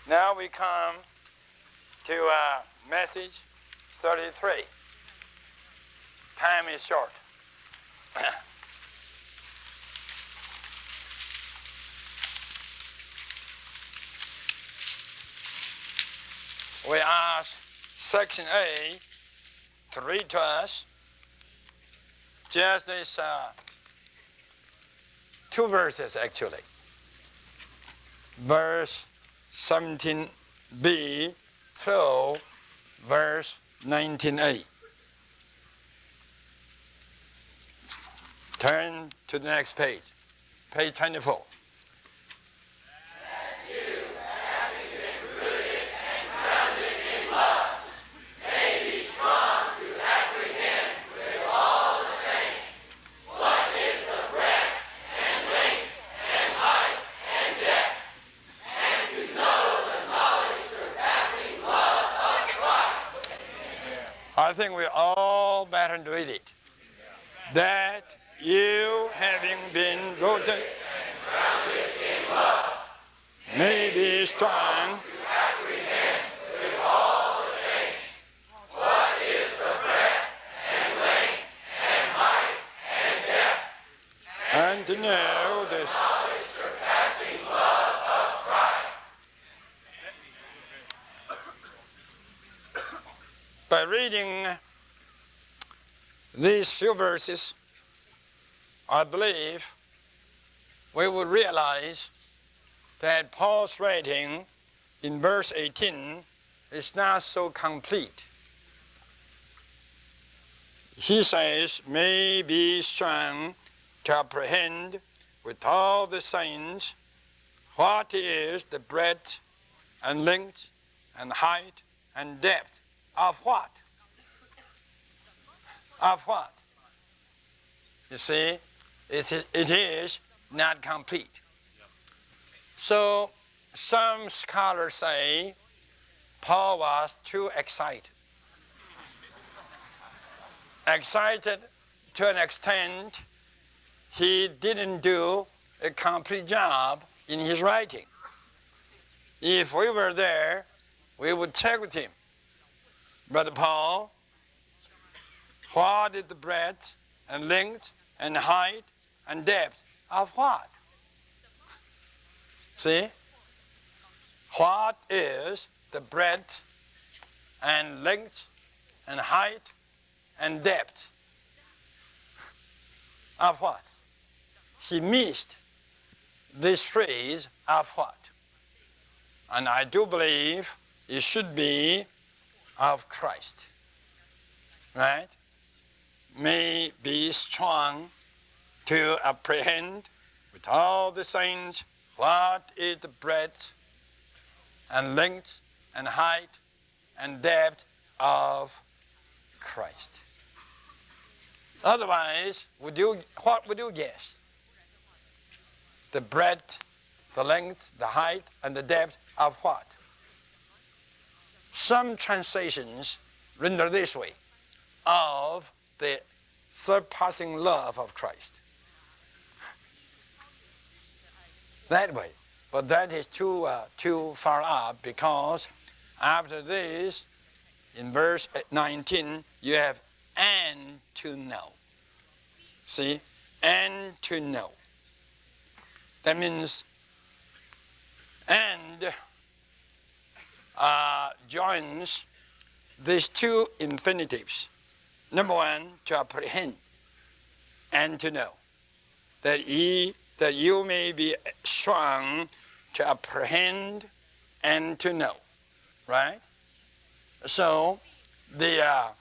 Now we come to message 33. Time is short. We ask Section A to read to us just these two verses actually. Verse 17b through verse 19a. Turn to the next page, page 24. I think we all better read it. That you, having been rooted and grounded in love, may be strong to apprehend with all the saints what is the breadth and length and height and depth, and to know the knowledge surpassing love of Christ. By reading these few verses, I believe we will realize that Paul's writing in verse 18 is not so complete. He says, may be strong to apprehend with all the saints what is the breadth and length and height and depth of what? Of what? You see, it is not complete. So some scholars say Paul was too excited. Excited to an extent he didn't do a complete job in his writing. If we were there, we would check with him. Brother Paul, what is the breadth and length and height and depth of what? See? What is the breadth and length and height and depth of what? He missed this phrase of what? And I do believe it should be of Christ. Right? May be strong to apprehend with all the saints what is the breadth and length and height and depth of Christ. Otherwise, what would you guess? The breadth, the length, the height, and the depth of what? Some translations render this way, of the surpassing love of Christ. That way. But that is too far up, because after this, in verse 19, you have and to know. See? And to know. That means and joins these two infinitives. Number one, to apprehend and to know. That you may be strong to apprehend and to know. Right? So, the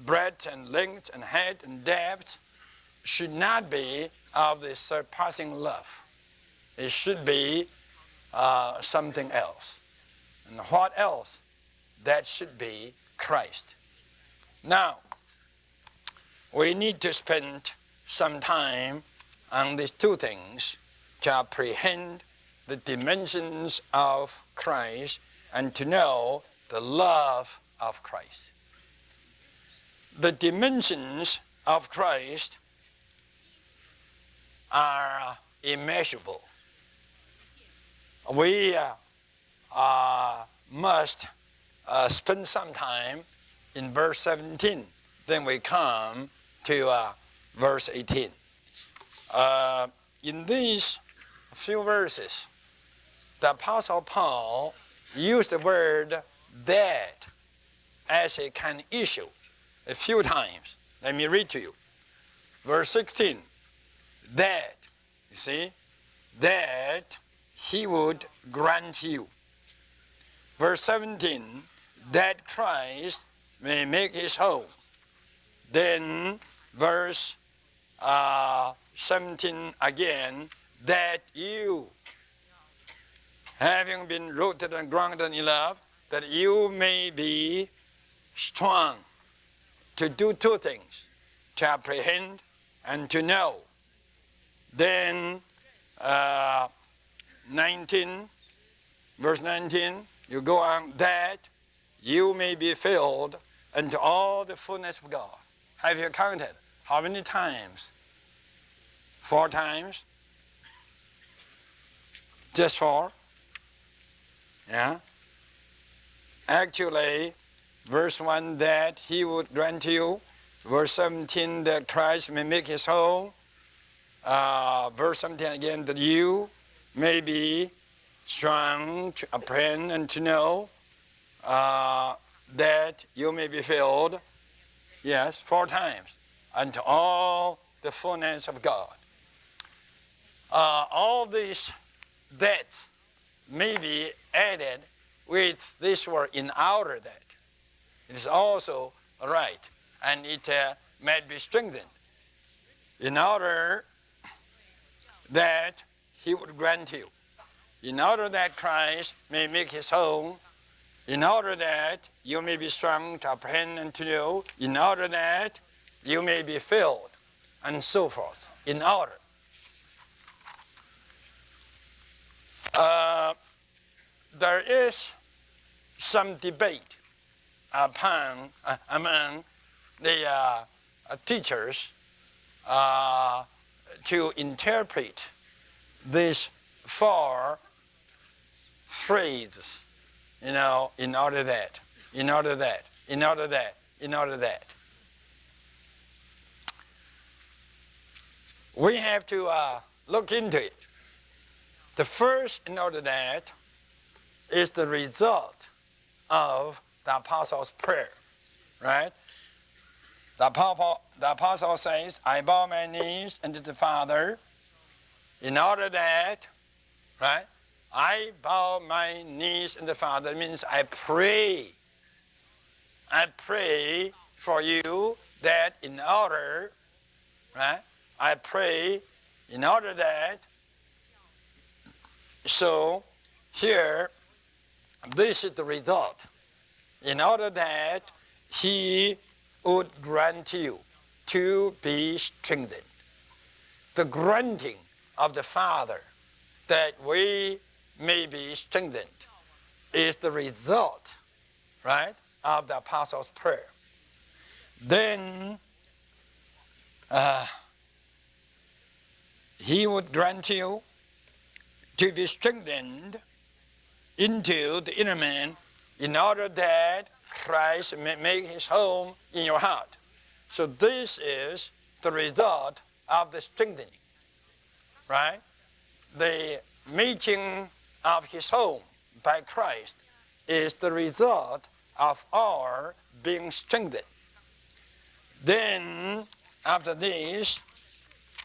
breadth and length and height and depth should not be of the surpassing love. It should be something else. And what else? That should be Christ. Now, we need to spend some time on these two things to apprehend the dimensions of Christ and to know the love of Christ. The dimensions of Christ are immeasurable. we must spend some time in verse 17. Then we come to verse 18. In these few verses, the Apostle Paul used the word that as a kind of issue a few times. Let me read to you. Verse 16, that, you see, that he would grant you. Verse 17, that Christ may make his home. Then verse 17 again, that you, having been rooted and grounded in love, that you may be strong to do two things, to apprehend and to know. Then 19, verse 19, you go on, that you may be filled unto all the fullness of God. Have you counted? How many times? 4 times? Just 4? Yeah? Actually, verse 1, that he would grant you. Verse 17, that Christ may make his home. Verse 17 again, that you may be strong to apprehend and to know. That you may be filled. Yes, 4 times. Unto all the fullness of God. All these that may be added with this word in order that. It is also right, and it might be strengthened. In order that he would grant you. In order that Christ may make his home. In order that you may be strong to apprehend and to know. In order that you may be filled, and so forth. In order. There is some debate among the teachers to interpret these 4 phrases, in order that, in order that, in order that, in order that. We have to look into it. The first, in order that, is the result of the Apostle's prayer, right? The Apostle says, I bow my knees unto the Father, in order that, right? I bow my knees unto the Father means I pray. I pray for you that in order, right? I pray in order that. So here, this is the result. In order that he would grant you to be strengthened. The granting of the Father that we may be strengthened is the result, right, of the Apostle's prayer. Then he would grant you to be strengthened into the inner man in order that Christ may make his home in your heart. So this is the result of the strengthening, right? The making of his home by Christ is the result of our being strengthened. Then, after this,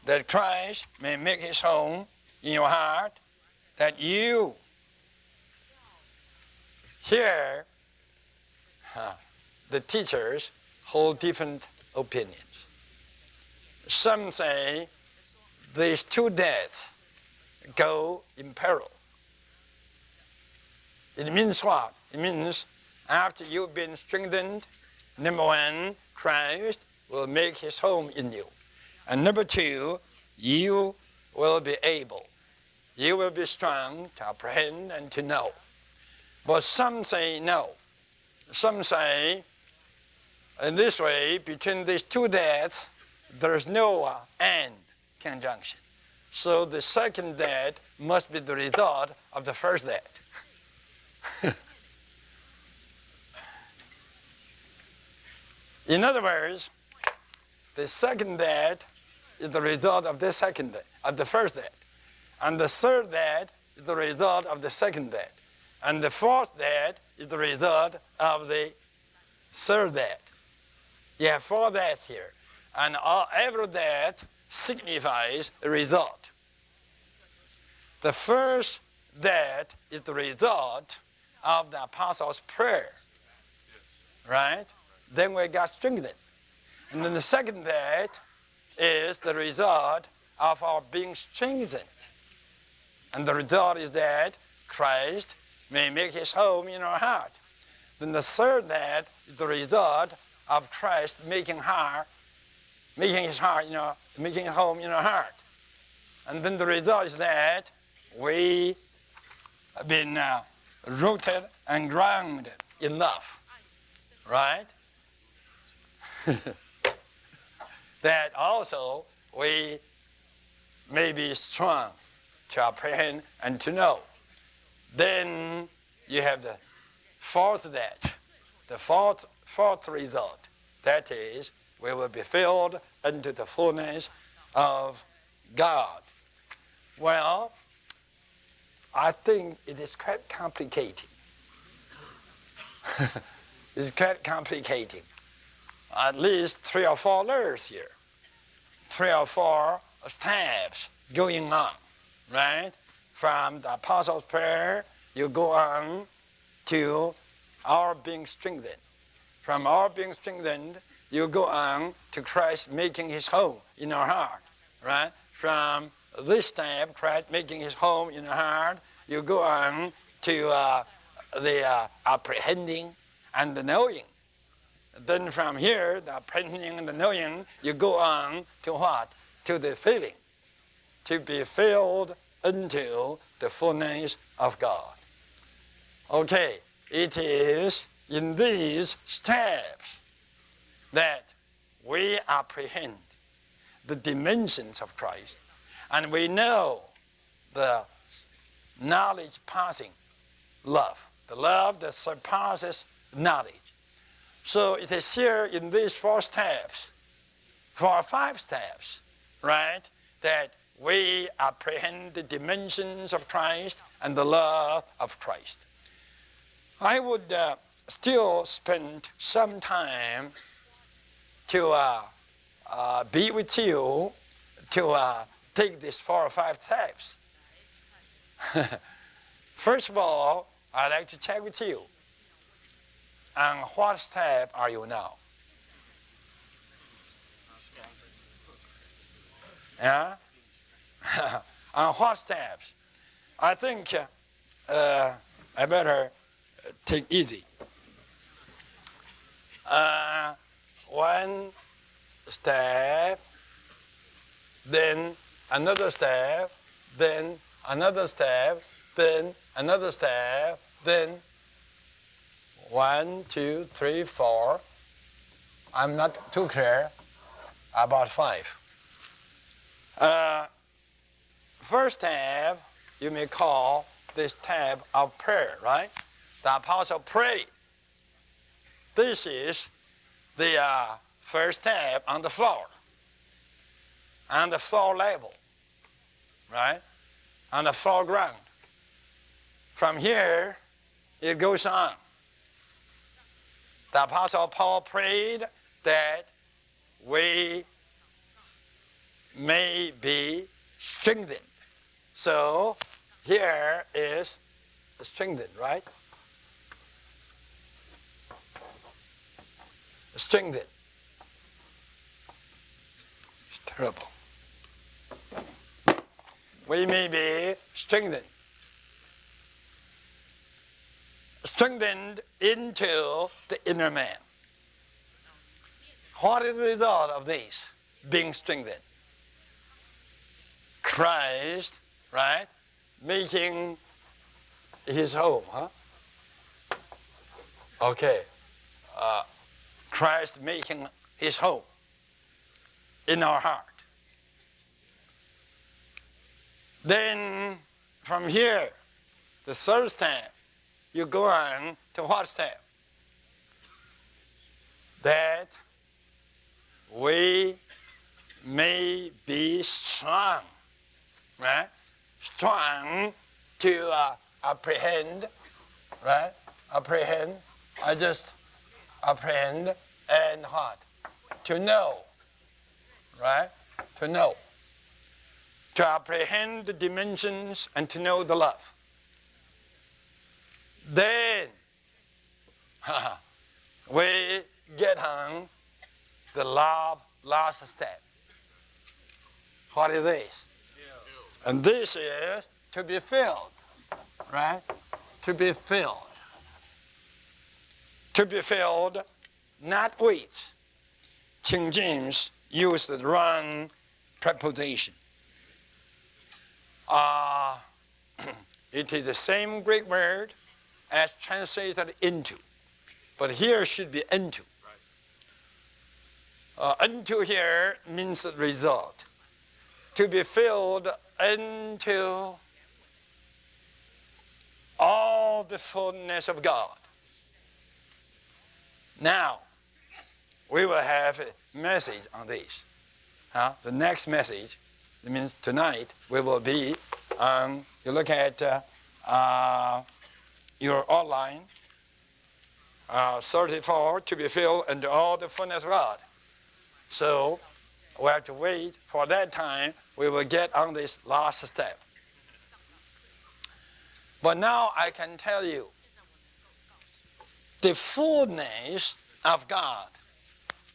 that Christ may make his home in your heart, that you, here, the teachers hold different opinions. Some say these 2 deaths go in parallel. It means what? It means after you've been strengthened, number 1, Christ will make his home in you. And number 2, you will be able. You will be strong to apprehend and to know. But some say no. Some say, in this way, between these 2 deaths, there is no and conjunction. So the second death must be the result of the first death. In other words, the second death is the result of the second death, of the first death. And the third death is the result of the second death. And the fourth death is the result of the third death. You have four deaths here. And every death signifies a result. The first death is the result of the apostles' prayer. Right? Then we got strengthened. And then the second death is the result of our being strengthened. And the result is that Christ may make his home in our heart. Then the third death is the result of Christ making his home in our heart. And then the result is that we have been rooted and grounded in love. Right? That also we may be strong to apprehend and to know. Then you have the fourth death, the fourth result. That is, we will be filled unto the fullness of God. Well, I think it is quite complicated. It's quite complicated. At least 3 or 4 layers here. 3 or 4 steps going on, right? From the Apostles' Prayer, you go on to our being strengthened. From our being strengthened, you go on to Christ making his home in our heart, right? From this step, Christ making his home in our heart, you go on to the apprehending and the knowing. Then from here, the apprehending and the knowing, you go on to what? To the feeling. To be filled unto the fullness of God. Okay, it is in these steps that we apprehend the dimensions of Christ, and we know the knowledge passing love, the love that surpasses knowledge. So it is here in these 4 steps, 4 or 5 steps, right, that we apprehend the dimensions of Christ and the love of Christ. I would still spend some time to be with you to take these 4 or 5 steps. First of all, I'd like to check with you. On what step are you now? Yeah? On what steps? I think I better take easy. 1 step, then another step, then another step, then another step, then 1, 2, 3, 4. I'm not too clear about 5. First tab, you may call this tab of prayer, right? The apostle prayed. This is the first tab on the floor level, right? On the floor ground. From here, it goes on. The Apostle Paul prayed that we may be strengthened. So here is strengthened, right? Strengthened. It's terrible. We may be strengthened. Strengthened into the inner man. What is the result of this being strengthened? Christ, right, making his home, huh? Okay. Christ making his home in our heart. Then from here, the third step, you go on to what step? That we may be strong, right? Strong to apprehend, right? Apprehend. I just apprehend and what? To know, right? To know. To apprehend the dimensions and to know the love. Then we get on the last step. What is this? And this is to be filled, right? To be filled. To be filled, not with. King James used the wrong preposition. It is the same Greek word as translated into, but here should be into. Into here means the result. To be filled into all the fullness of God. Now, we will have a message on this. The next message, it means tonight, we will be on, you look at your outline, 34, to be filled into all the fullness of God. So, we have to wait for that time, we will get on this last step. But now I can tell you, the fullness of God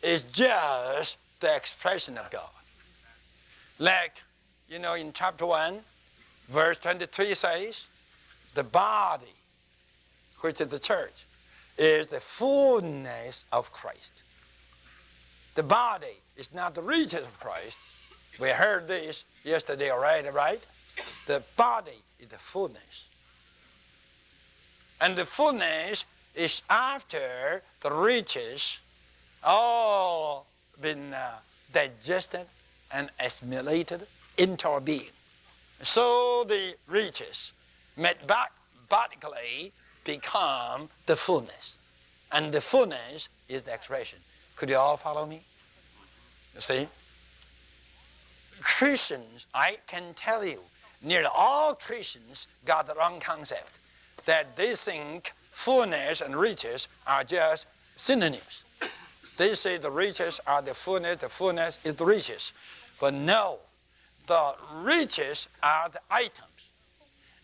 is just the expression of God. Like, in chapter 1, verse 23 says, the body, which is the church, is the fullness of Christ. The body is not the riches of Christ. We heard this yesterday already, right? The body is the fullness. And the fullness is after the riches all been digested and assimilated into our being. So the riches metabolically become the fullness. And the fullness is the expression. Could you all follow me? You see? Christians, I can tell you, nearly all Christians got the wrong concept. That they think fullness and riches are just synonyms. They say the riches are the fullness is the riches. But no, the riches are the items.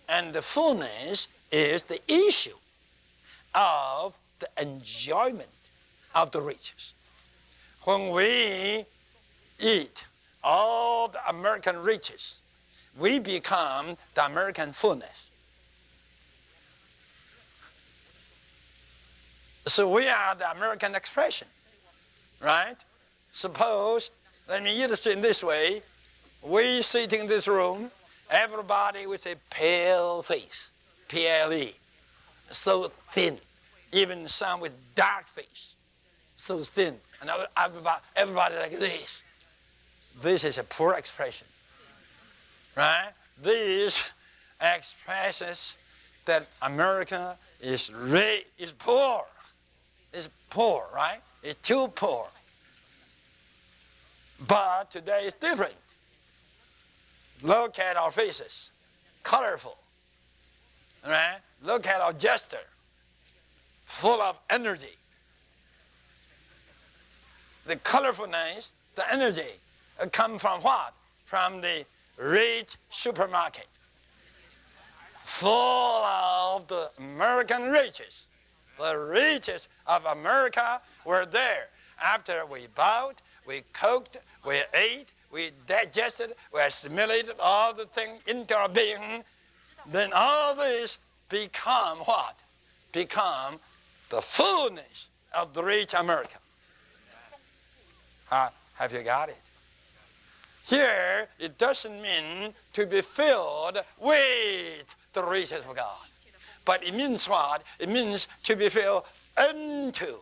And the fullness is the issue of the enjoyment of the riches. When we eat all the American riches, we become the American fullness. So we are the American expression, right? Suppose, let me illustrate in this way. We sit in this room, everybody with a pale face, P-L-E, so thin. Even some with dark face, so thin. And everybody like this. This is a poor expression, right? This expresses that America is poor. It's poor, right? It's too poor. But today is different. Look at our faces, colorful, right? Look at our gesture, full of energy. The colorfulness, the energy, come from what? From the rich supermarket, full of the American riches. The riches of America were there. After we bought, we cooked, we ate, we digested, we assimilated all the things into our being, then all this become what? Become the fullness of the rich America. Have you got it? Here, it doesn't mean to be filled with the riches of God. But it means what? It means to be filled into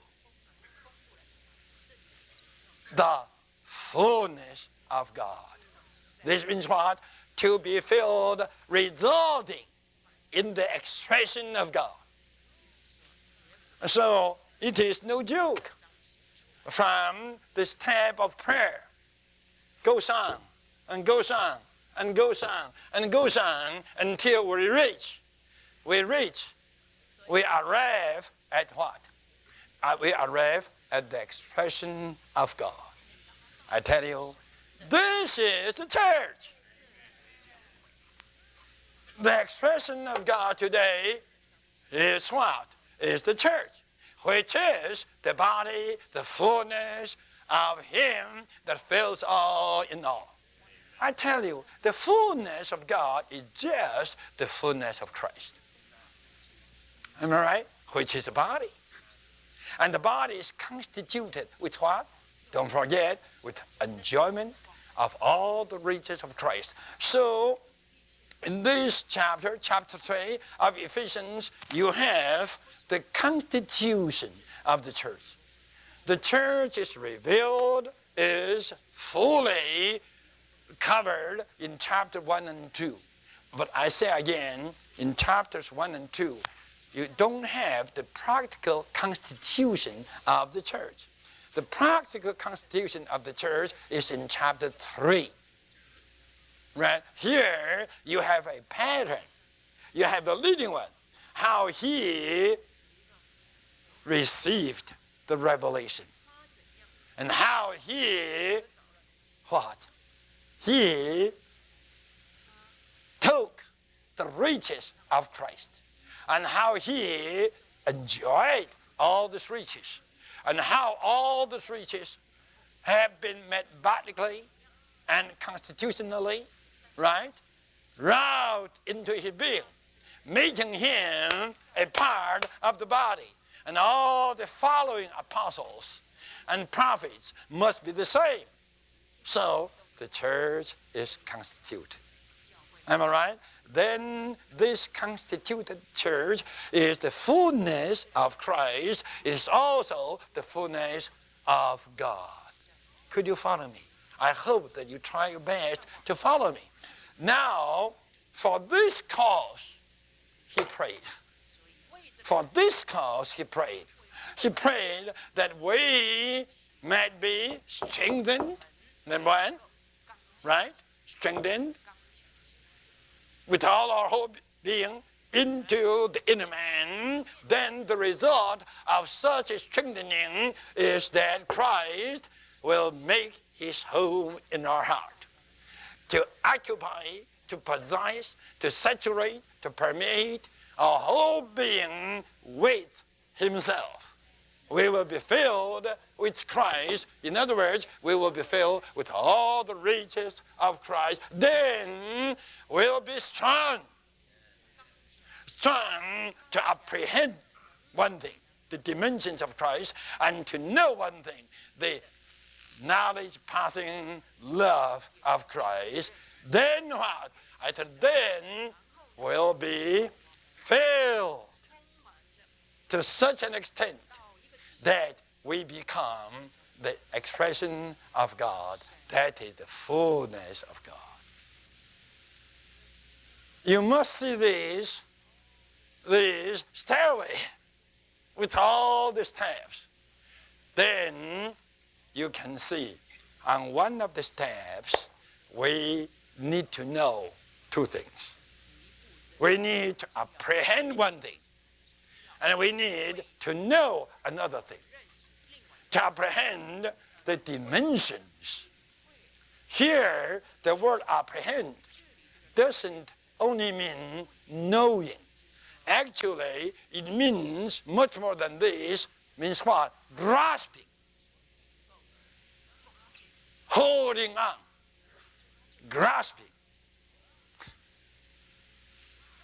the fullness of God. This means what? to be filled, resulting in the expression of God. So it is no joke. From this type of prayer goes on and goes on and goes on and goes on until we arrive at what? We arrive at the expression of God. I tell you, this is the church. The expression of God today is what? Is the church, which is the body, the fullness of Him that fills all in all. I tell you, the fullness of God is just the fullness of Christ. Am I right? Which is the body. And the body is constituted with what? Don't forget, with enjoyment of all the riches of Christ. So, in this chapter 3 of Ephesians, you have the constitution of the church. The church is revealed, is fully covered in chapter 1 and 2. But I say again, in chapters 1 and 2, you don't have the practical constitution of the church. The practical constitution of the church is in chapter 3. Right? Here you have a pattern. You have the leading one. How he received the revelation. And how he, what? He took the riches of Christ. And how he enjoyed all these riches. And how all these riches have been methodically and constitutionally, right, wrought into his being, making him a part of the body. And all the following apostles and prophets must be the same. So the church is constituted. Am I right? Then this constituted church is the fullness of Christ. It is also the fullness of God. Could you follow me? I hope that you try your best to follow me. Now, for this cause, he prayed. For this cause, he prayed. He prayed that we might be strengthened, number one, right? Strengthened with all our whole being into the inner man. Then the result of such a strengthening is that Christ will make his home in our heart, to occupy, to possess, to saturate, to permeate our whole being with himself. We will be filled with Christ. In other words, we will be filled with all the riches of Christ. Then we'll be strong. Strong to apprehend one thing, the dimensions of Christ, and to know one thing, the knowledge, passing love of Christ. Then what? I said, then we'll be filled to such an extent that we become the expression of God. That is the fullness of God. You must see this stairway with all the steps. Then you can see on one of the steps we need to know two things. We need to apprehend one thing, and we need to know another thing. To apprehend the dimensions. Here, the word apprehend doesn't only mean knowing. Actually, it means much more than this. Means what? Grasping. Holding on. Grasping.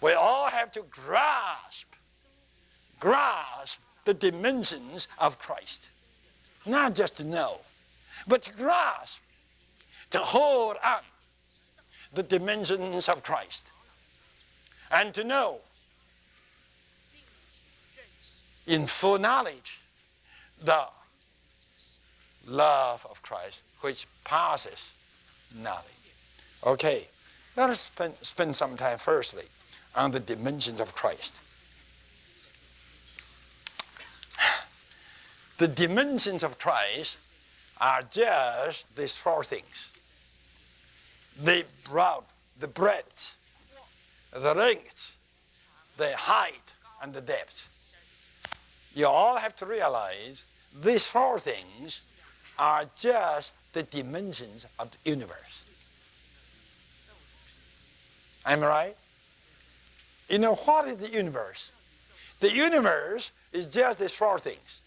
We all have to grasp the dimensions of Christ. Not just to know, but to grasp, to hold on the dimensions of Christ. And to know in full knowledge the love of Christ, which passes knowledge. Okay, Let us spend some time firstly on the dimensions of Christ. The dimensions of Christ are just these four things. The breadth, the length, the height, and the depth. You all have to realize these four things are just the dimensions of the universe. Am I right? You know, what is the universe? The universe is just these four things.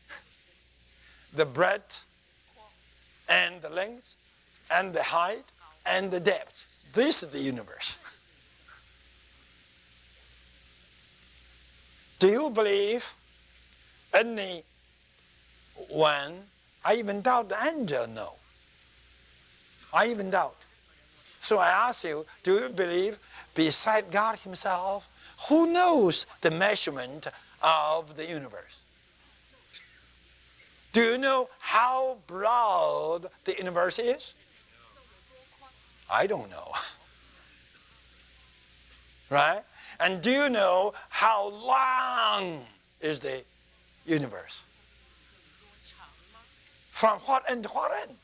The breadth, and the length, and the height, and the depth. This is the universe. Do you believe anyone? I even doubt the angel, no. I even doubt. So I ask you, do you believe beside God himself, who knows the measurement of the universe? Do you know how broad the universe is? I don't know. Right? And do you know how long is the universe? From what end to what end?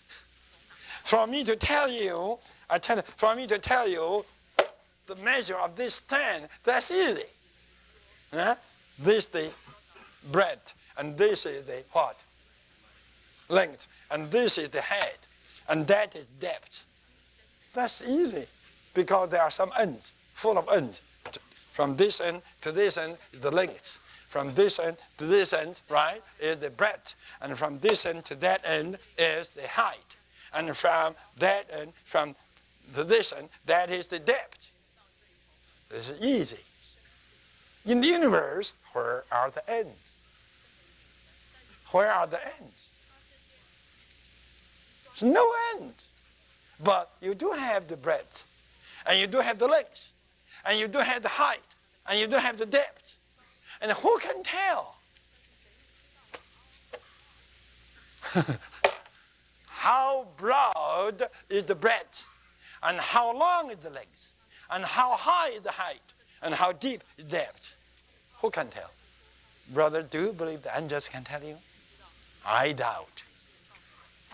For me to tell you the measure of this stand, that's easy. This is the breadth, and this is the what? Length, and this is the head, and that is depth. That's easy, because there are some ends, full of ends. From this end to this end is the length. From this end to this end, right, is the breadth. And from this end to that end is the height. And from that end, to this end, that is the depth. This is easy. In the universe, where are the ends? Where are the ends? There's no end. But you do have the breadth, and you do have the length, and you do have the height, and you do have the depth. And who can tell how broad is the breadth, and how long is the length, and how high is the height, and how deep is depth? Who can tell? Brother, do you believe the angels can tell you? I doubt.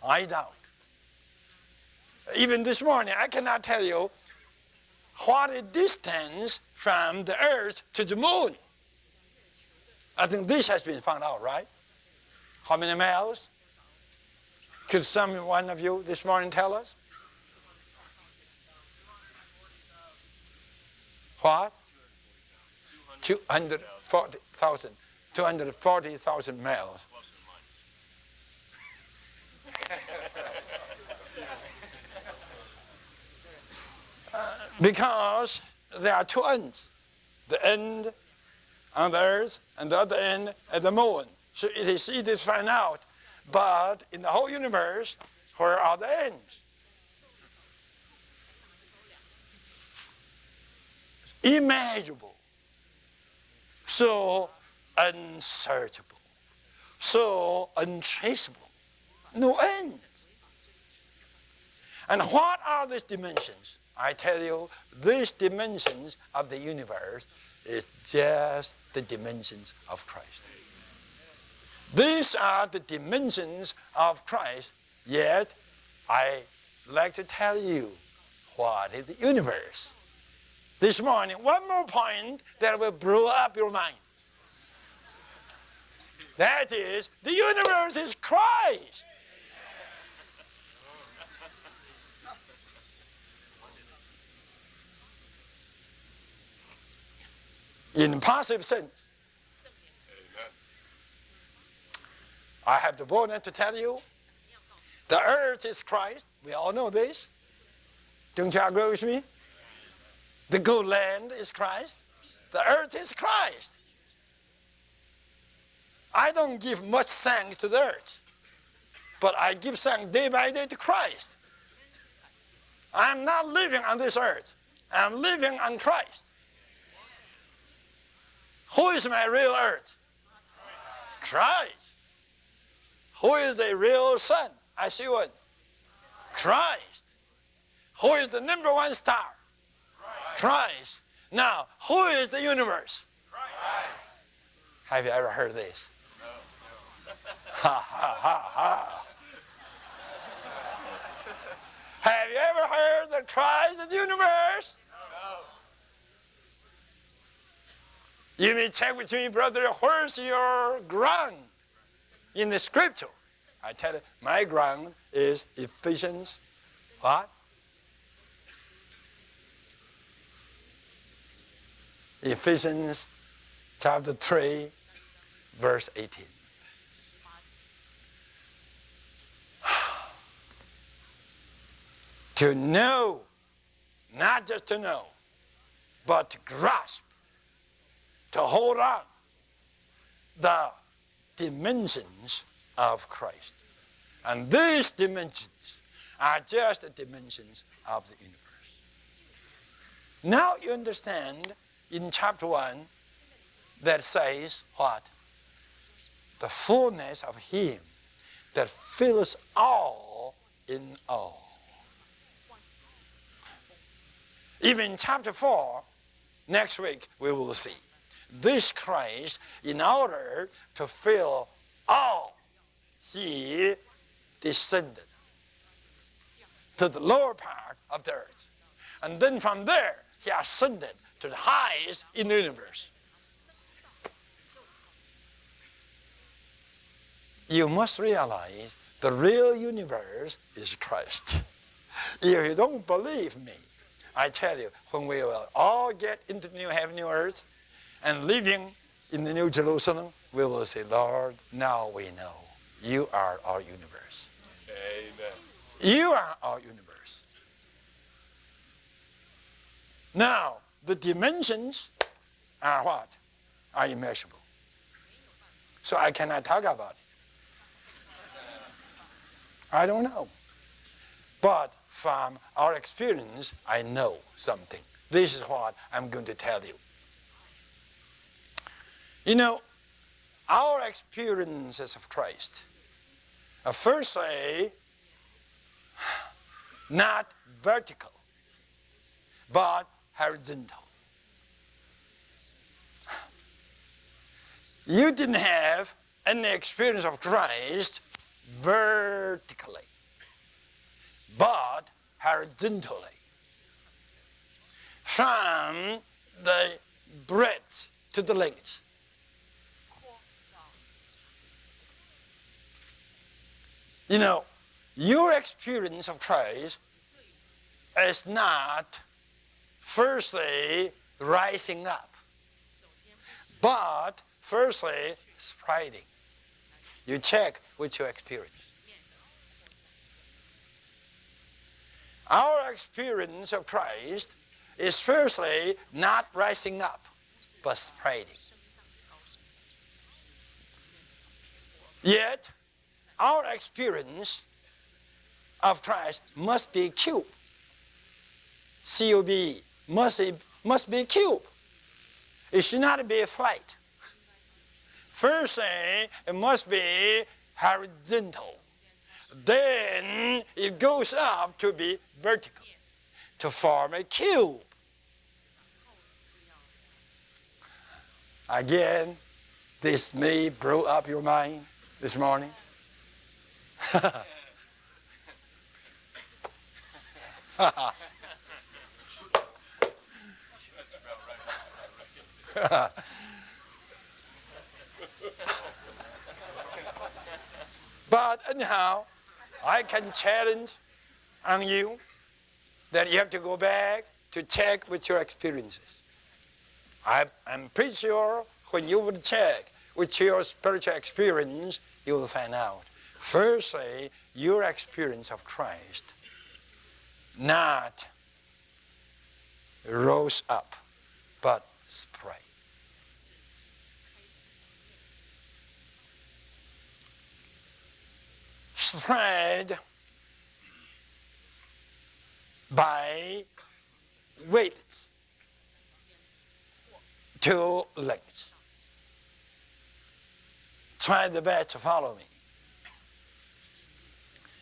I doubt. Even this morning, I cannot tell you what is distance from the earth to the moon. I think this has been found out, right? How many miles? Could one of you this morning tell us? What? 240,000 miles. Because there are two ends. The end on the earth and the other end at the moon. So it is easy to find out. But in the whole universe, where are the ends? Immeasurable. So unsearchable. So untraceable. No end. And what are these dimensions? I tell you, these dimensions of the universe is just the dimensions of Christ. These are the dimensions of Christ, yet I like to tell you what is the universe. This morning, one more point that will blow up your mind. That is, the universe is Christ. In passive sense, I have the boldness to tell you, the earth is Christ. We all know this. Don't you agree with me? The good land is Christ. The earth is Christ. I don't give much thanks to the earth, but I give thanks day by day to Christ. I'm not living on this earth. I'm living on Christ. Who is my real earth? Christ. Who is the real sun? I see one. Christ. Who is the number one star? Christ. Now, who is the universe? Christ. Have you ever heard this? Ha, ha, ha, ha. Have you ever heard that Christ is the universe? No. You may check with me, brother, where's your ground in the scripture? I tell you, my ground is Ephesians, what? Ephesians chapter 3, verse 18. To know, not just to know, but to grasp, to hold on the dimensions of Christ. And these dimensions are just the dimensions of the universe. Now you understand in chapter 1 that says what? The fullness of Him that fills all in all. Even in chapter 4, next week we will see. This Christ, in order to fill all, He descended to the lower part of the earth. And then from there, He ascended to the highest in the universe. You must realize the real universe is Christ. If you don't believe me, I tell you, when we will all get into the new heaven, new earth, and living in the new Jerusalem, we will say, Lord, now we know you are our universe. Amen. You are our universe. Now, the dimensions are what? Are immeasurable. So I cannot talk about it. I don't know. But from our experience, I know something. This is what I'm going to tell you. You know, our experiences of Christ are firstly not vertical, but horizontal. You didn't have any experience of Christ vertically, but horizontally. From the breadth to the length. You know, your experience of Christ is not firstly rising up, but firstly spreading. You check with your experience. Our experience of Christ is firstly not rising up, but spreading. Yet, our experience of Christ must be cube. C-U-B, must be cube. It should not be flat. Firstly, it must be horizontal. Then it goes up to be vertical, to form a cube. Again, this may blow up your mind this morning. But anyhow, I can challenge on you that you have to go back to check with your experiences. I'm pretty sure when you would check with your spiritual experience, you will find out. Firstly, your experience of Christ not rose up, but spread. Spread by width to length. Try the best to follow me.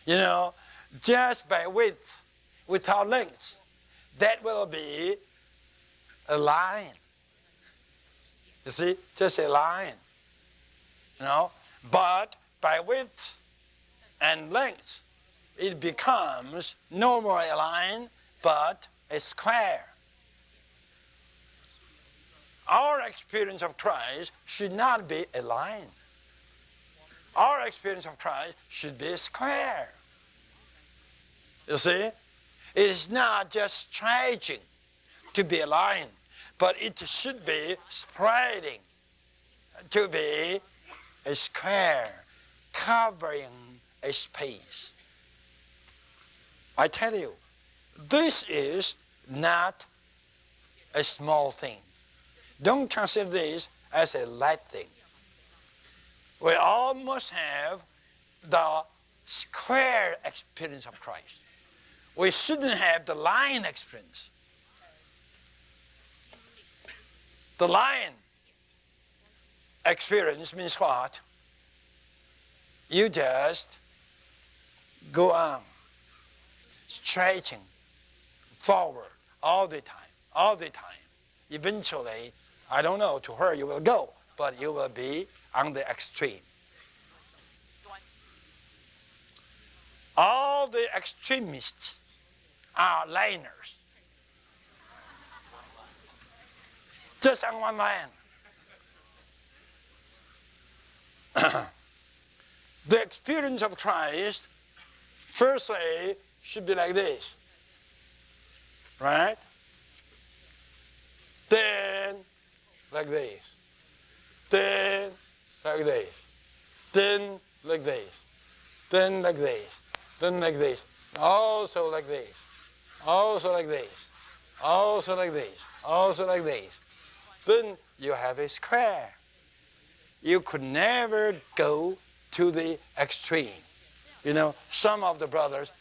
You know, just by width without length, that will be a line. You see, just a line. But by width and length, it becomes no more a line, but a square. Our experience of Christ should not be a line. Our experience of Christ should be a square. You see, it is not just stretching to be a line, but it should be spreading to be a square, covering a space. I tell you, this is not a small thing. Don't consider this as a light thing. We all must have the square experience of Christ. We shouldn't have the line experience. The line experience means what? You just go on stretching forward all the time. Eventually, I don't know to where you will go, but you will be on the extreme. All the extremists are liners. Just on one line. The experience of Christ, firstly, should be like this. Right? Then, like this. Then, like this. Then, like this. Then, like this. Then, like this. Also like this. Also like this. Also like this. Also like this. Then you have a square. You could never go to the extreme. Some of the brothers,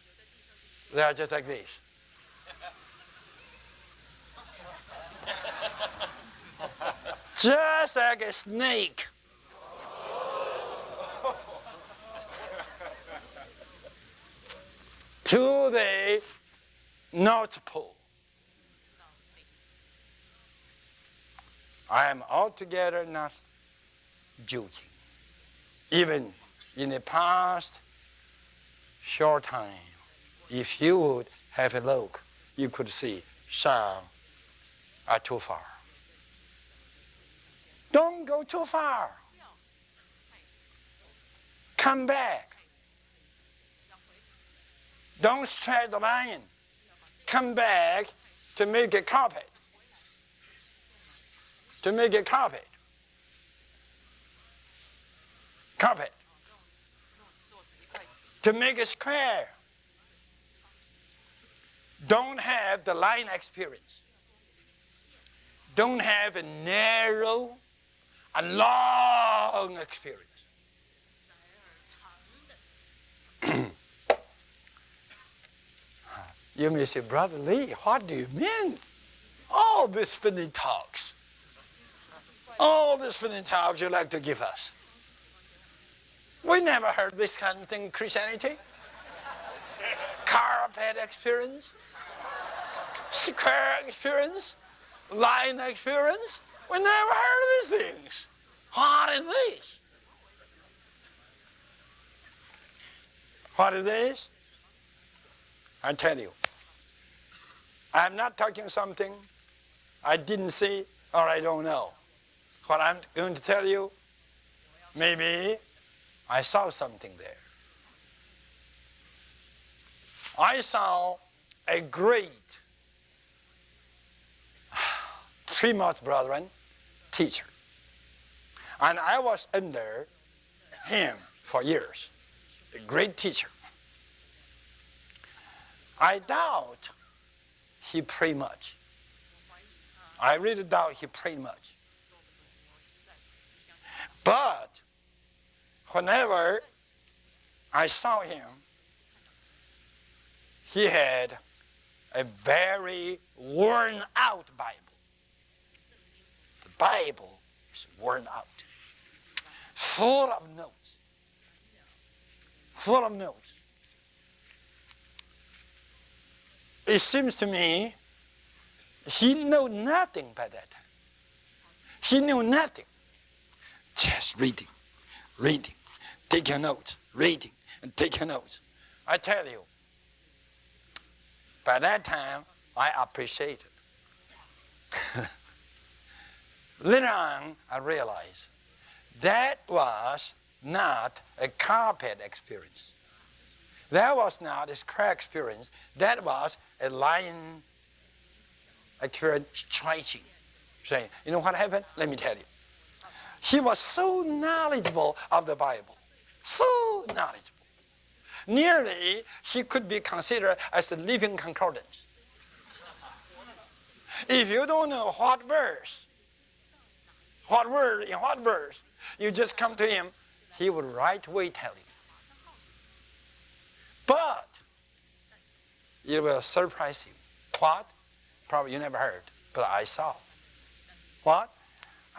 they are just like this. Just like a snake. To the North Pole. I am altogether not joking. Even in the past short time, if you would have a look, you could see some are too far. Don't go too far. Come back. Don't stretch the line. Come back to make a carpet. To make a carpet. Carpet. To make a square. Don't have the line experience. Don't have a narrow, a long experience. You may say, Brother Lee, what do you mean? All these funny talks. All these funny talks you like to give us. We never heard this kind of thing in Christianity. Carpet experience, square experience, line experience. We never heard of these things. What is this? What is this? I tell you, I'm not talking something I didn't see or I don't know. What I'm going to tell you, maybe I saw something there. I saw a great Plymouth Brethren teacher. And I was under him for years. A great teacher. I doubt he prayed much. I really doubt he prayed much. But whenever I saw him, he had a very worn out Bible. The Bible is worn out. Full of notes. Full of notes. It seems to me He knew nothing by that time. He knew nothing. Just reading, taking notes, reading, and taking notes. I tell you, by that time, I appreciate it. Later on, I realized that was not a carpet experience. That was not a square experience. That was a lion experience, stretching. Saying, you know what happened? Let me tell you. He was so knowledgeable of the Bible. So knowledgeable. Nearly, he could be considered as a living concordance. If you don't know what verse, what word in what verse, you just come to him, he would right away tell you. But it will surprise you. What? Probably you never heard, but I saw. What?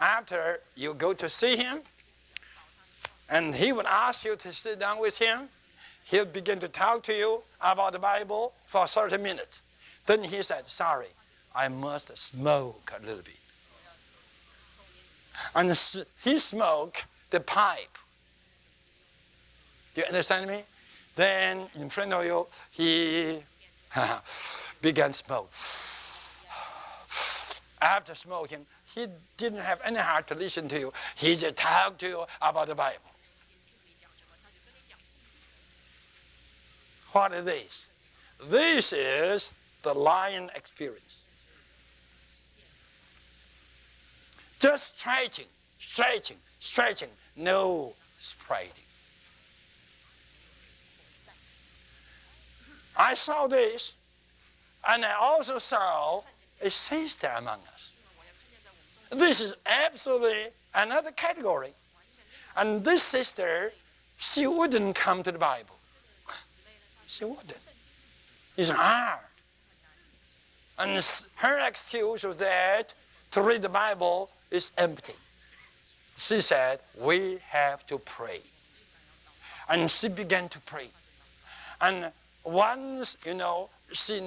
After you go to see him, and he would ask you to sit down with him, he'll begin to talk to you about the Bible for 30 minutes. Then he said, sorry, I must smoke a little bit. And he smoked the pipe. Do you understand me? Then in front of you, he began smoke. After smoking, he didn't have any heart to listen to you. He just talked to you about the Bible. What is this? This is the lion experience. Just stretching, no spreading. I saw this, and I also saw a sister among us. This is absolutely another category. And this sister, she wouldn't come to the Bible. She wouldn't. It's hard. And her excuse was that to read the Bible is empty. She said, we have to pray. And she began to pray. And once, she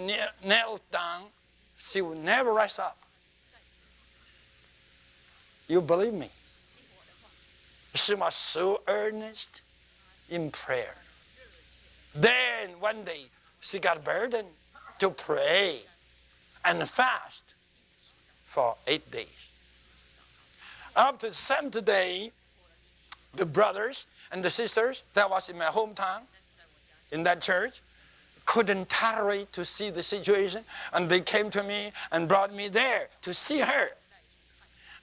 knelt down, she would never rise up. You believe me? She was so earnest in prayer. Then one day, she got burdened to pray and fast for 8 days. Up to the 7th day, the brothers and the sisters that was in my hometown, in that church, couldn't tolerate to see the situation, and they came to me and brought me there to see her.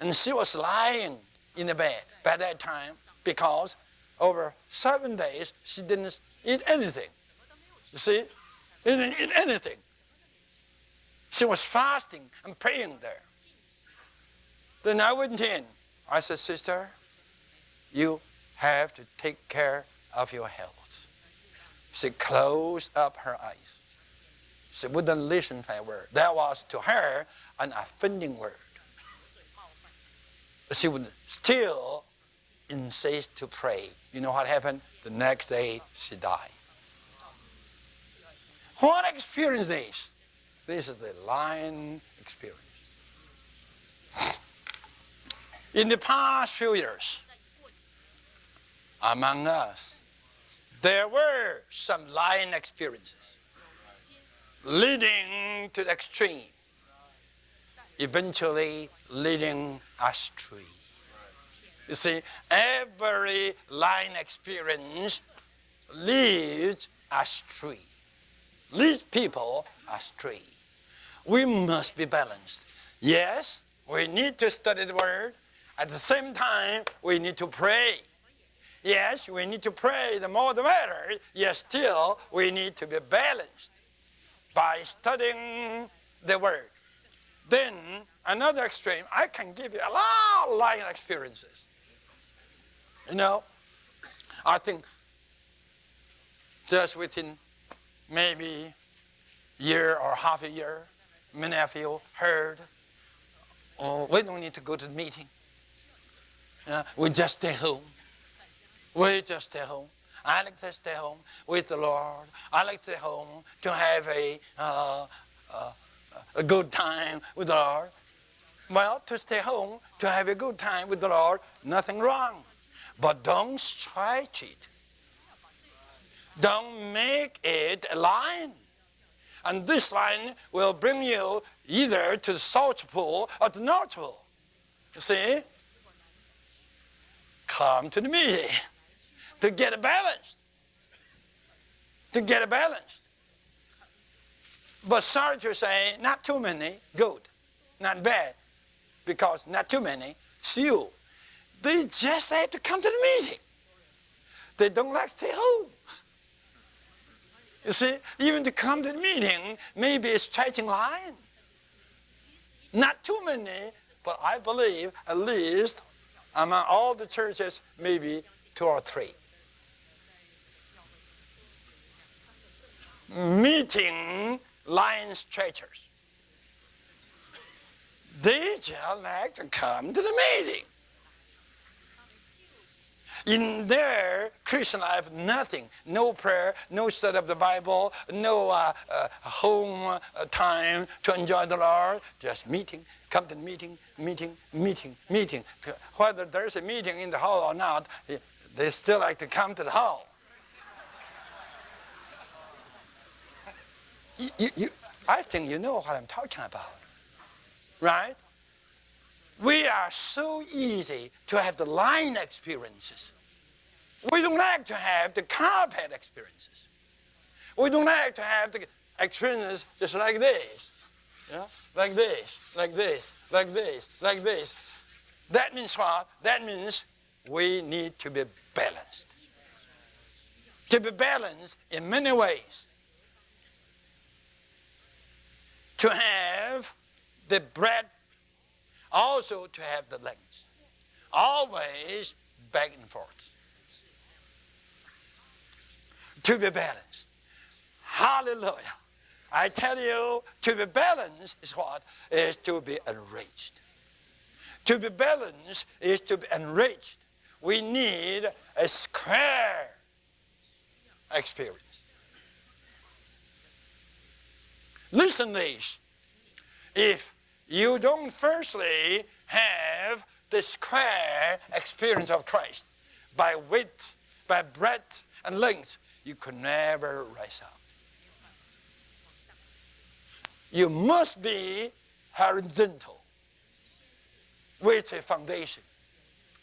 And she was lying in the bed by that time because over 7 days she didn't eat anything. You see? She didn't eat anything. She was fasting and praying there. Then I went in. I said, sister, you have to take care of your health. She closed up her eyes. She wouldn't listen to my word. That was to her an offending word. She would still insist to pray. You know what happened? The next day she died. What experience is this? This is the lion experience. In the past few years, among us, there were some lion experiences leading to the extreme, eventually leading astray. You see, every lion experience leads astray, leads people astray. We must be balanced. Yes, we need to study the Word. At the same time, we need to pray. Yes, we need to pray, the more the better. Yes, still, we need to be balanced by studying the Word. Then, another extreme, I can give you a lot of lion experiences. I think just within maybe year or half a year, many of you heard, we don't need to go to the meeting. We just stay home. We just stay home. I like to stay home with the Lord. I like to stay home to have a good time with the Lord. Well, to stay home, to have a good time with the Lord, nothing wrong. But don't stretch it. Don't make it a line. And this line will bring you either to the South Pole or the North Pole. You see? Come to the meeting to get a balance. To get a balance. But sorry to say, not too many, good. Not bad. Because not too many, few. They just have to come to the meeting. They don't like to stay home. You see, even to come to the meeting may be a stretching line. Not too many, but I believe at least among all the churches, maybe 2 or 3. Meeting line stretchers. They just like to come to the meeting. In their Christian life, nothing. No prayer, no study of the Bible, no home time to enjoy the Lord. Just meeting, come to the meeting. Whether there's a meeting in the hall or not, they still like to come to the hall. I think you know what I'm talking about. Right? We are so easy to have the line experiences. We don't like to have the carpet experiences. We don't like to have the experiences just like this. You know? Like this, like this, like this, like this. That means what? That means we need to be balanced. To be balanced in many ways. To have the breadth, also to have the length. Always back and forth. To be balanced. Hallelujah. I tell you, to be balanced is what? Is to be enriched. To be balanced is to be enriched. We need a square experience. Listen to this. If you don't firstly have the square experience of Christ, by width, by breadth and length, you could never rise up. You must be horizontal, with a foundation,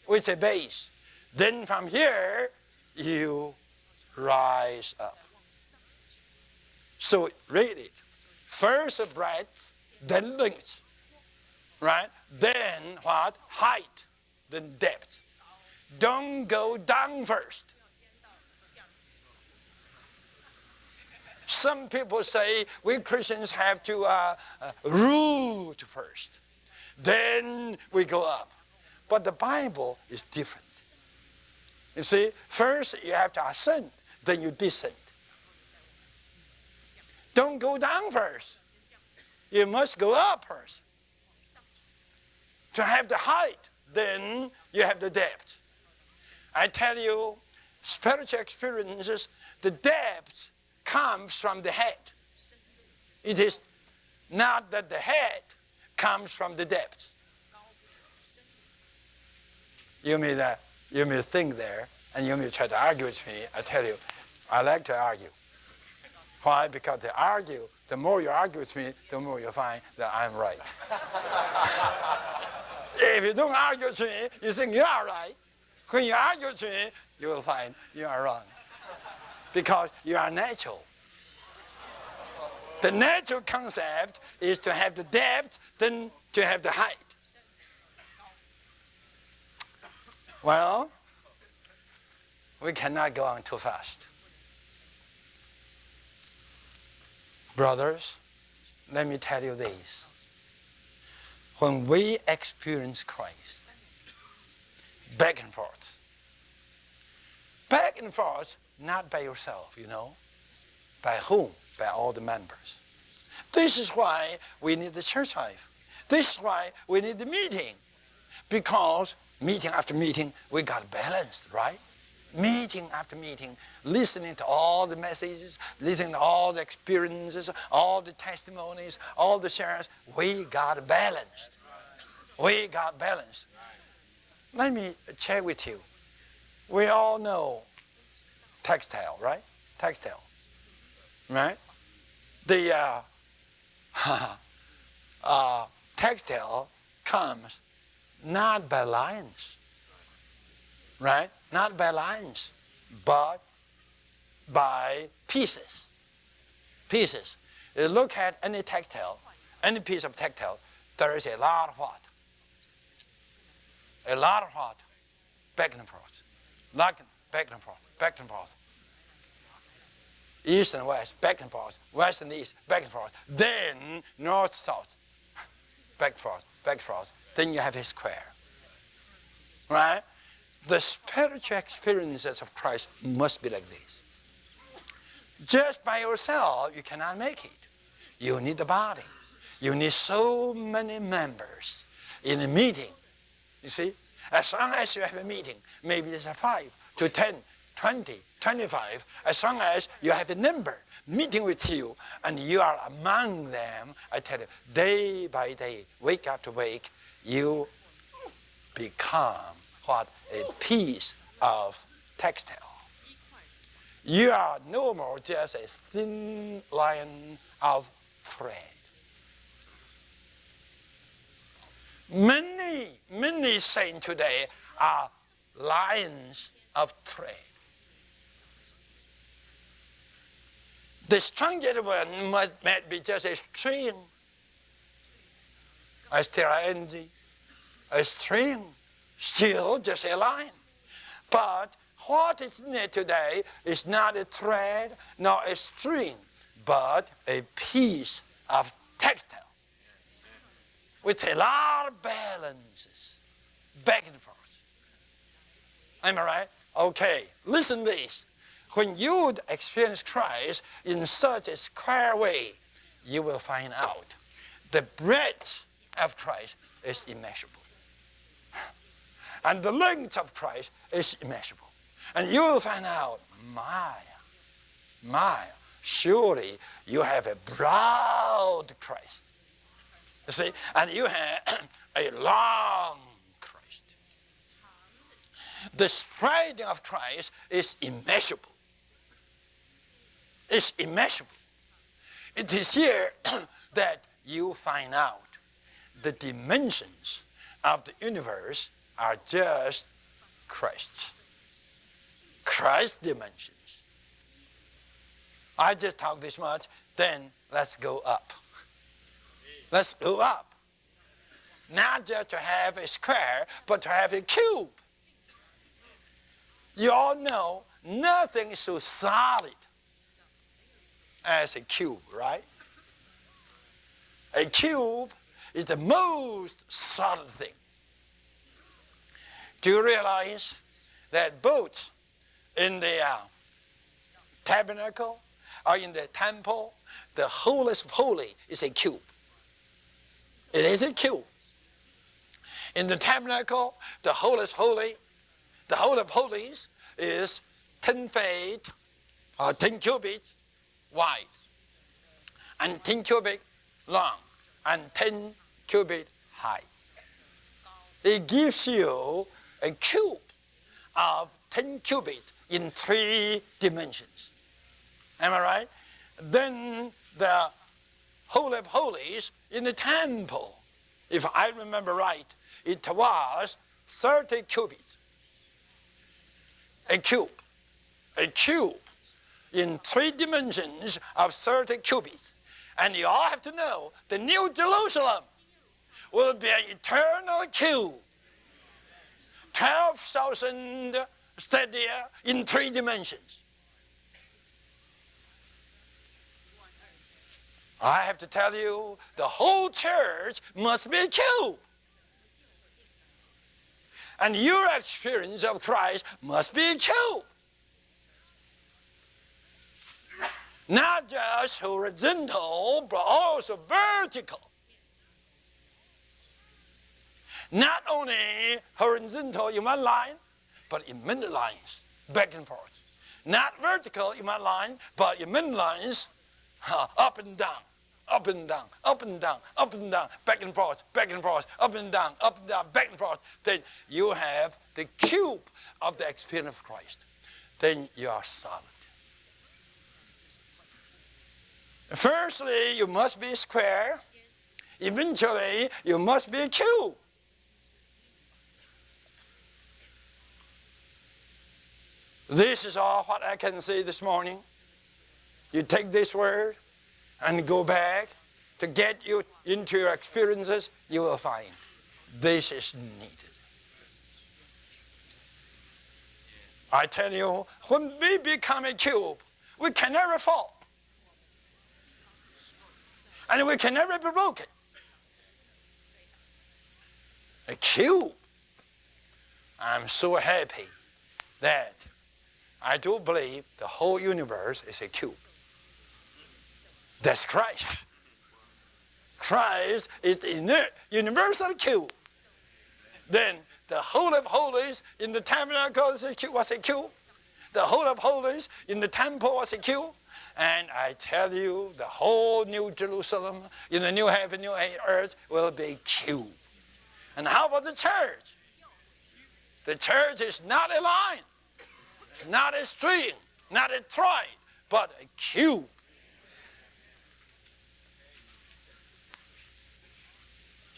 with a base. Then from here, you rise up. So read it. First breadth, then length, right? Then what? Height, then depth. Don't go down first. Some people say we Christians have to root first. Then we go up. But the Bible is different. You see, first you have to ascend, then you descend. Don't go down first. You must go up first. To have the height, then you have the depth. I tell you, spiritual experiences, the depth comes from the head. It is not that the head comes from the depth. You may think there, and you may try to argue with me. I tell you, I like to argue. Why? Because the more you argue with me, the more you find that I'm right. If you don't argue with me, you think you are right. When you argue with me, you will find you are wrong. Because you are natural. The natural concept is to have the depth, then to have the height. Well, we cannot go on too fast. Brothers, let me tell you this. When we experience Christ, back and forth, not by yourself, you know. By whom? By all the members. This is why we need the church life. This is why we need the meeting. Because meeting after meeting, we got balanced, right? Meeting after meeting, listening to all the messages, listening to all the experiences, all the testimonies, all the shares. We got balanced. We got balanced. Let me check with you. We all know textile, right? Textile, right? The textile comes not by lines, right? Not by lines, but by pieces. Pieces. You look at any textile, any piece of textile, there is a lot of what? A lot of what? Back and forth. Back and forth, back and forth. East and west, back and forth. West and east, back and forth. Then north, south, back and forth, back and forth. Then you have a square. Right? The spiritual experiences of Christ must be like this. Just by yourself, you cannot make it. You need the body. You need so many members in a meeting. You see? As long as you have a meeting, maybe it's a 5 to 10, 20, 25, as long as you have a number meeting with you and you are among them, I tell you, day by day, week after week, you become what? A piece of textile. You are no more just a thin line of thread. Many saints today are lines of thread. The strongest one might be just a string, S-T-R-I-N-G, a string, still just a line. But what is needed today is not a thread, nor a string, but a piece of textile with a lot of balances, back and forth. Am I right? Okay, listen this. When you experience Christ in such a square way, you will find out the breadth of Christ is immeasurable. And the length of Christ is immeasurable. And you will find out, my, surely you have a broad Christ. You see, and you have a long Christ. The spreading of Christ is immeasurable. It's immeasurable. It is here that you find out the dimensions of the universe are just Christ's. Christ's dimensions. I just talk this much, then let's go up. Let's go up. Not just to have a square, but to have a cube. You all know nothing is so solid as a cube, right? A cube is the most solid thing. Do you realize that both in the tabernacle or in the temple, the holiest of holy is a cube? It is a cube. In the tabernacle, the holiest holy, the holy of holies is 10 feet or 10 cubits wide and 10 cubits long and 10 cubits high. It gives you a cube of 10 cubits in 3 dimensions. Am I right? Then the Holy of Holies in the temple, if I remember right, it was 30 cubits. A cube in 3 dimensions of 30 cubits. And you all have to know, the New Jerusalem will be an eternal cube. 12,000 stadia in 3 dimensions. I have to tell you, the whole church must be a cube. And your experience of Christ must be a cube. Not just horizontal, but also vertical. Not only horizontal in one line, but in many lines. back and forth. Not vertical in my line, but in many lines, up and down, up and down, up and down, up and down, back and forth, up and down, back and forth. Then you have the cube of the experience of Christ. Then you are solid. Firstly, you must be square. Eventually, you must be a cube. This is all what I can say this morning. You take this word and go back to get you into your experiences, you will find this is needed. I tell you, when we become a cube, we can never fall. And we can never be broken. A cube. I'm so happy that I do believe the whole universe is a cube. That's Christ. Christ is the universal cube. Then the Holy of Holies in the tabernacle was a cube. The Holy of Holies in the temple was a cube. And I tell you, the whole New Jerusalem in the new heaven, new earth will be a cube. And how about the church? The church is not a line. It's not a string, not a thread, but a cube.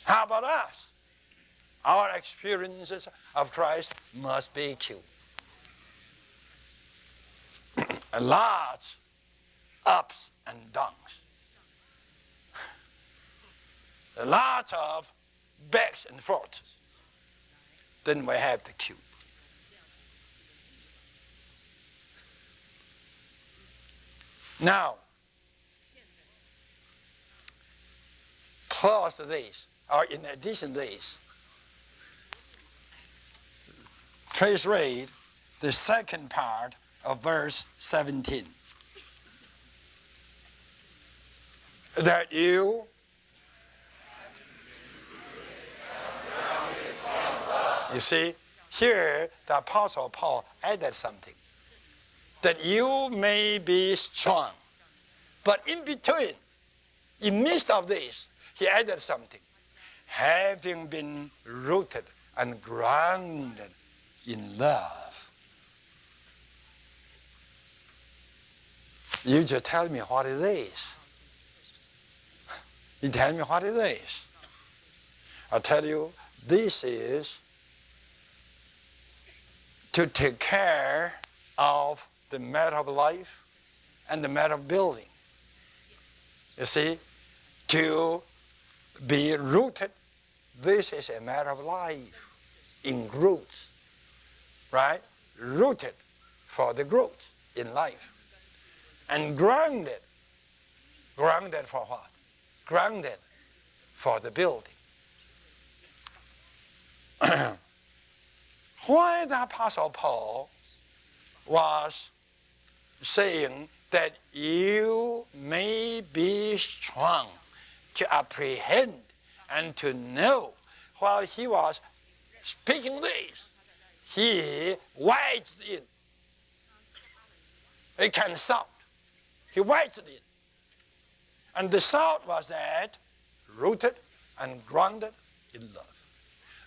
How about us? Our experiences of Christ must be a cube. A lot ups and downs. A lot of backs and forths. Then we have the cube. Now, plus this, or in addition to this, please read the second part of verse 17. That you see, here the Apostle Paul added something. That you may be strong. But in between, in midst of this, he added something. Having been rooted and grounded in love. You just tell me what it is. You tell me what it is. I'll tell you, this is to take care of the matter of life and the matter of building. You see, to be rooted, this is a matter of life in roots, right? Rooted for the growth in life. And grounded. Grounded for what? Grounded for the building. Why the Apostle Paul was saying that you may be strong to apprehend and to know, while he was speaking this, he wedged in. He can shout. He wedged in. And the shout was that rooted and grounded in love.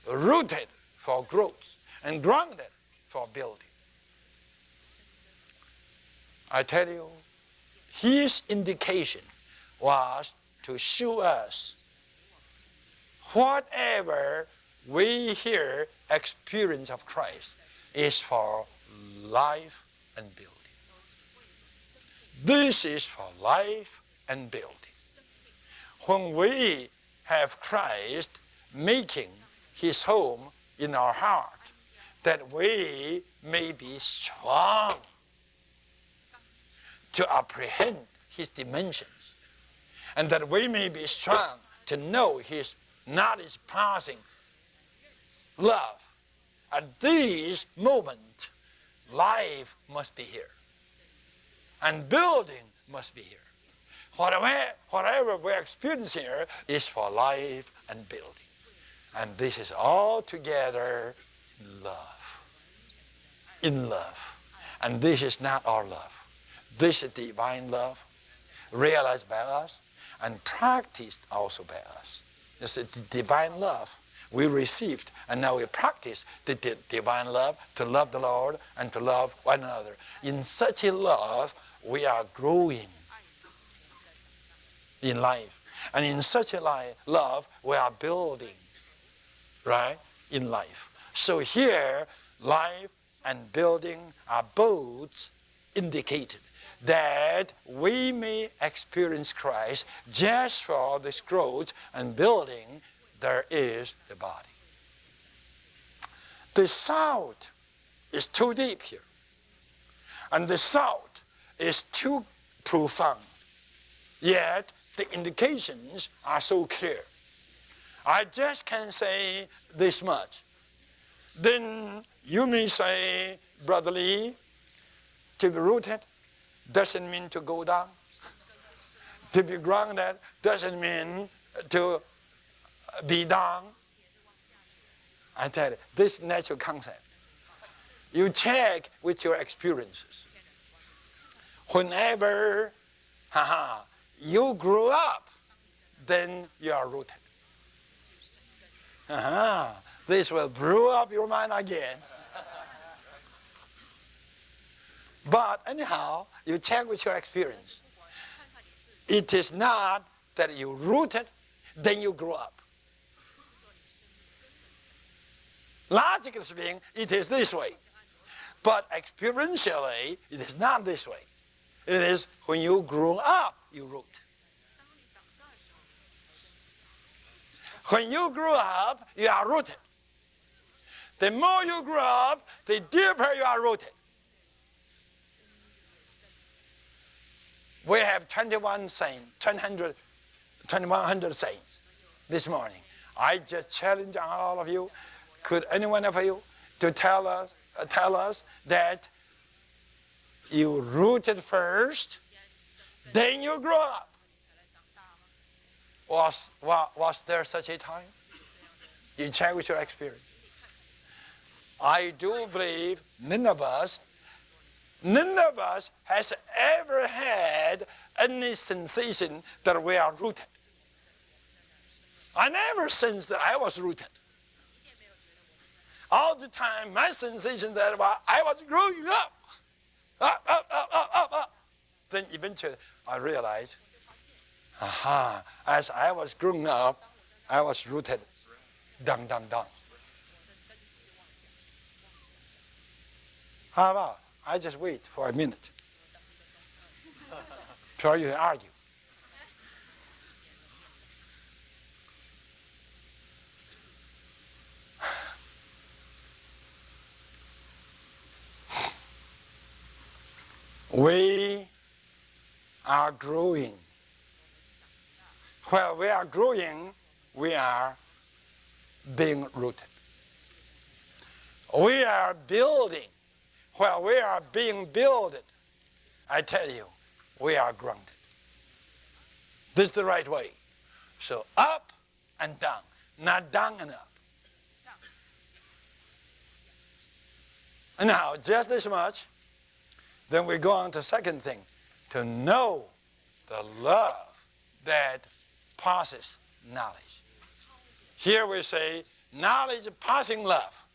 Rooted for growth and grounded for building. I tell you, his indication was to show us whatever we here experience of Christ is for life and building. This is for life and building. When we have Christ making his home in our heart, that we may be strong to apprehend his dimensions, and that we may be strong to know his knowledge passing love. At this moment, life must be here, and building must be here. Whatever we experience here is for life and building. And this is all together in love. In love. And this is not our love. This is divine love, realized by us and practiced also by us. It's a divine love we received, and now we practice the divine love to love the Lord and to love one another. In such a love, we are growing in life. And in such a love, we are building, right, in life. So here, life and building are both indicated, that we may experience Christ. Just for this growth and building, there is the body. The salt is too deep here, and the salt is too profound, yet the indications are so clear. I just can say this much. Then you may say, Brother Lee, to be rooted doesn't mean to go down. To be grounded doesn't mean to be down. I tell you, this natural concept, you check with your experiences. Whenever you grew up, then you are rooted. This will brew up your mind again. But anyhow, you check with your experience. It is not that you rooted, then you grow up. Logically speaking, it is this way. But experientially, it is not this way. It is when you grow up, you root. When you grow up, you are rooted. The more you grow up, the deeper you are rooted. We have 2100 saints this morning. I just challenge all of you. Could any one of you to tell us that you rooted first, then you grow up? Was there such a time? You check with your experience. I do believe none of us has ever had any sensation that we are rooted. I never sensed that I was rooted. All the time, my sensation that I was growing up. Then eventually, I realized, as I was growing up, I was rooted down. How about I just wait for a minute before you argue? We are growing. While we are growing, we are being rooted. We are building. While we are being builded, I tell you, we are grounded. This is the right way. So up and down, not down and up. And now, just this much, then we go on to the second thing, to know the love that passes knowledge. Here we say, knowledge passing love.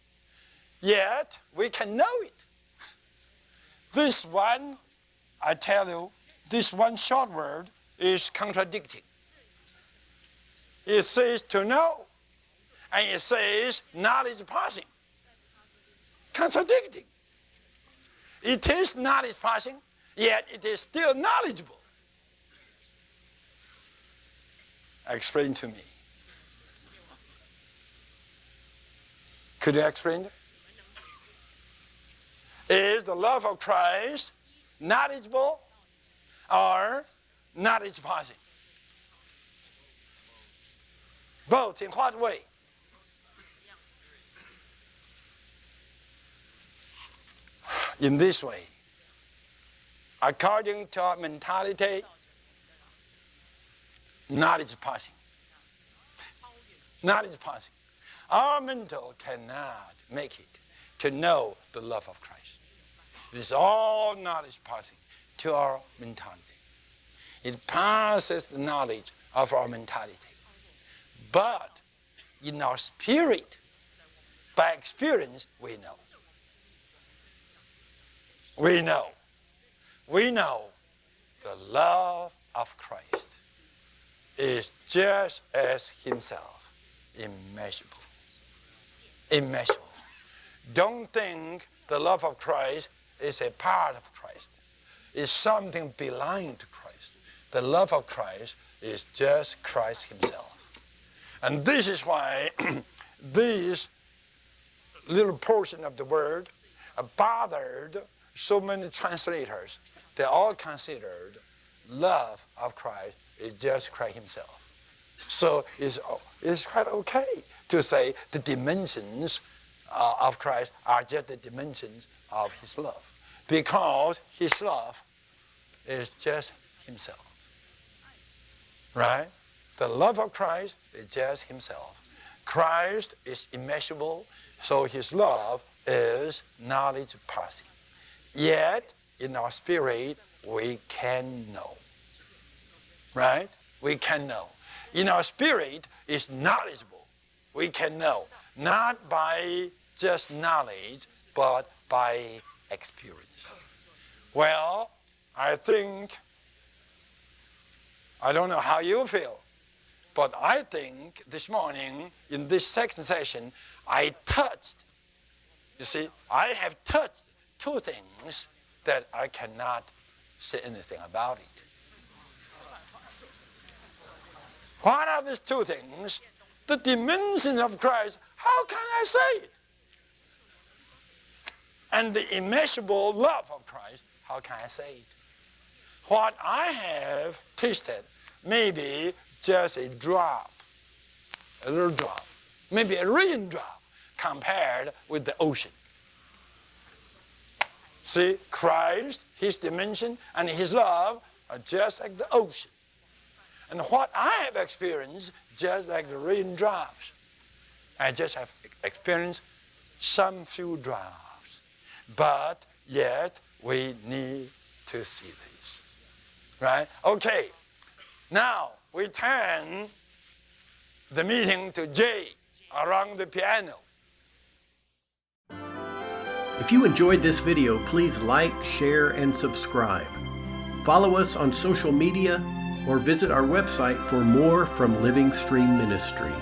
Yet, we can know it. This one, I tell you, this one short word is contradicting. It says to know, and it says knowledge passing. Contradicting. It is knowledge passing, yet it is still knowledgeable. Explain to me. Could you explain it? Is the love of Christ knowledgeable or knowledge passing? Both. In what way? In this way. According to our mentality, knowledge passing. Knowledge passing. Our mental cannot make it to know the love of Christ. It is all knowledge passing to our mentality. It passes the knowledge of our mentality. But in our spirit, by experience, we know. We know. We know the love of Christ is just as himself, immeasurable. Immeasurable. Don't think the love of Christ is a part of Christ. It's something belonging to Christ. The love of Christ is just Christ himself. And this is why this little portion of the word bothered so many translators. They all considered love of Christ is just Christ himself. So it's quite okay to say the dimensions of Christ are just the dimensions of his love, because his love is just himself. Right? The love of Christ is just himself. Christ is immeasurable, so his love is knowledge passing. Yet, in our spirit, we can know. Right? We can know. In our spirit, it's knowledgeable. We can know. Not by just knowledge, but by experience. Well, I don't know how you feel, but I think this morning, in this second session, I have touched two things that I cannot say anything about it. What are these two things? The dimensions of Christ, how can I say it? And the immeasurable love of Christ, how can I say it? What I have tasted, maybe just a drop, a little drop, maybe a raindrop compared with the ocean. See, Christ, his dimension, and his love are just like the ocean. And what I have experienced, just like the raindrops, I just have experienced some few drops. But yet, we need to see this. Right? Okay. Now, we turn the meeting to Jay around the piano. If you enjoyed this video, please like, share, and subscribe. Follow us on social media or visit our website for more from Living Stream Ministry.